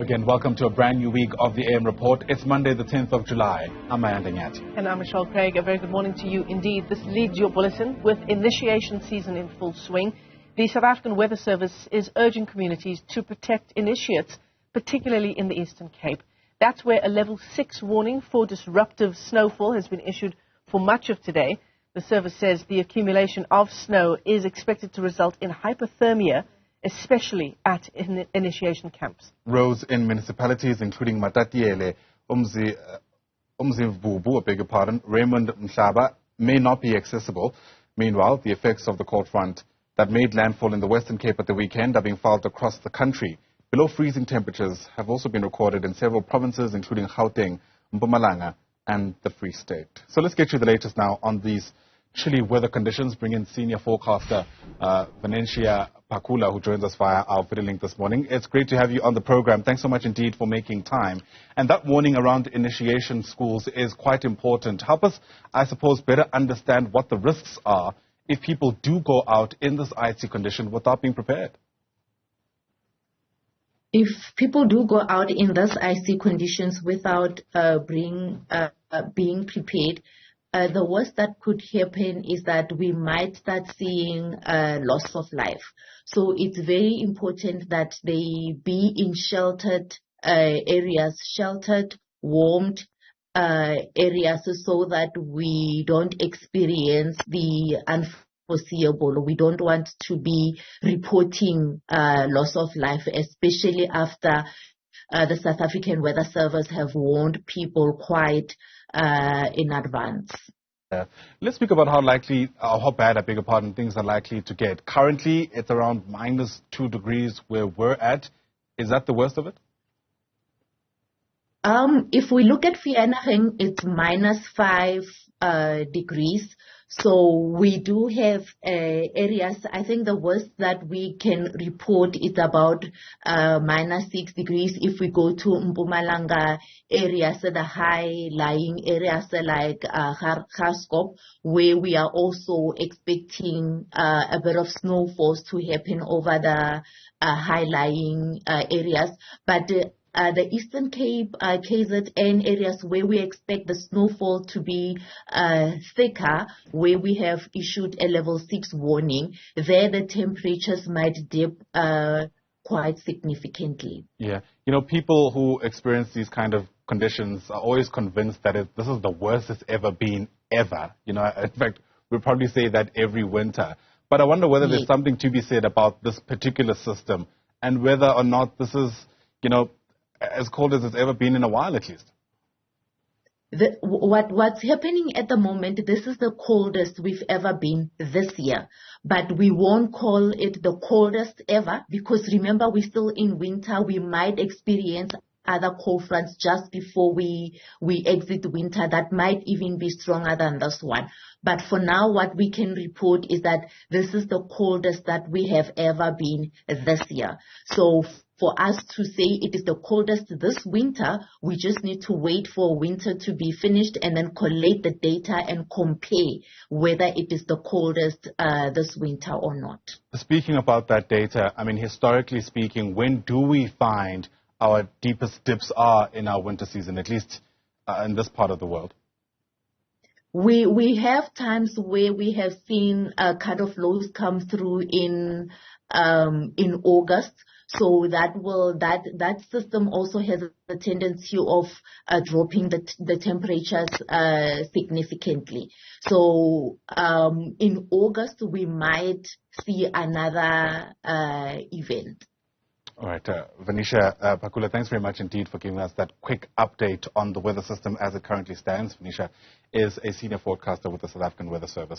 Again, welcome to a brand new week of the AM Report. It's Monday, the 10th of July. I'm Ayanda Nyati. And I'm Michelle Craig. A very good morning to you indeed. This leads your bulletin with initiation season in full swing. The South African Weather Service is urging communities to protect initiates, particularly in the Eastern Cape. That's where a level 6 warning for disruptive snowfall has been issued for much of today. The service says the accumulation of snow is expected to result in hypothermia, especially at initiation camps. Roads in municipalities including Matatiele, Umzimvubu, Raymond Mhlaba, may not be accessible. Meanwhile, the effects of the cold front that made landfall in the Western Cape at the weekend are being felt across the country. Below freezing temperatures have also been recorded in several provinces, including Gauteng, Mpumalanga, and the Free State. So let's get you the latest now on these chilly weather conditions. Bring in senior forecaster Vanetia Phakula, who joins us via our video link this morning. It's great to have you on the program. Thanks so much indeed for making time. And that warning around initiation schools is quite important. Help us, I suppose, better understand what the risks are if people do go out in this icy condition without being prepared. If people do go out in those icy conditions without being prepared, the worst that could happen is that we might start seeing loss of life. So it's very important that they be in sheltered areas, sheltered, warmed areas, so that we don't experience the unforeseeable. We don't want to be reporting loss of life, especially after the South African Weather Service have warned people quite in advance. Let's speak about how bad, things are likely to get. Currently, it's around -2 degrees where we're at. Is that the worst of it? If we look at Vereeniging, it's -5 degrees. So we do have areas. I think the worst that we can report is about -6 degrees if we go to Mpumalanga areas, the high-lying areas like Gaskop, where we are also expecting a bit of snowfalls to happen over the high-lying areas. But the Eastern Cape, KZN areas where we expect the snowfall to be thicker, where we have issued a level 6 warning, there the temperatures might dip quite significantly. Yeah. You know, people who experience these kind of conditions are always convinced that this is the worst it's ever been, ever. You know, in fact, we'll probably say that every winter. But I wonder whether there's something to be said about this particular system and whether or not this is, as cold as it's ever been in a while, at least. What's happening at the moment, this is the coldest we've ever been this year. But we won't call it the coldest ever, because remember, we're still in winter. We might experience other cold fronts just before we exit winter that might even be stronger than this one. But for now, what we can report is that this is the coldest that we have ever been this year. So for us to say it is the coldest this winter, we just need to wait for winter to be finished and then collate the data and compare whether it is the coldest this winter or not. Speaking about that data, I mean, historically speaking, when do we find our deepest dips are in our winter season, at least in this part of the world? We have times where we have seen cut-off lows come through in August. So that system also has a tendency of dropping the temperatures significantly. So in August we might see another event. All right, Vanetia Phakula, thanks very much indeed for giving us that quick update on the weather system as it currently stands. Vanetia is a senior forecaster with the South African Weather Service.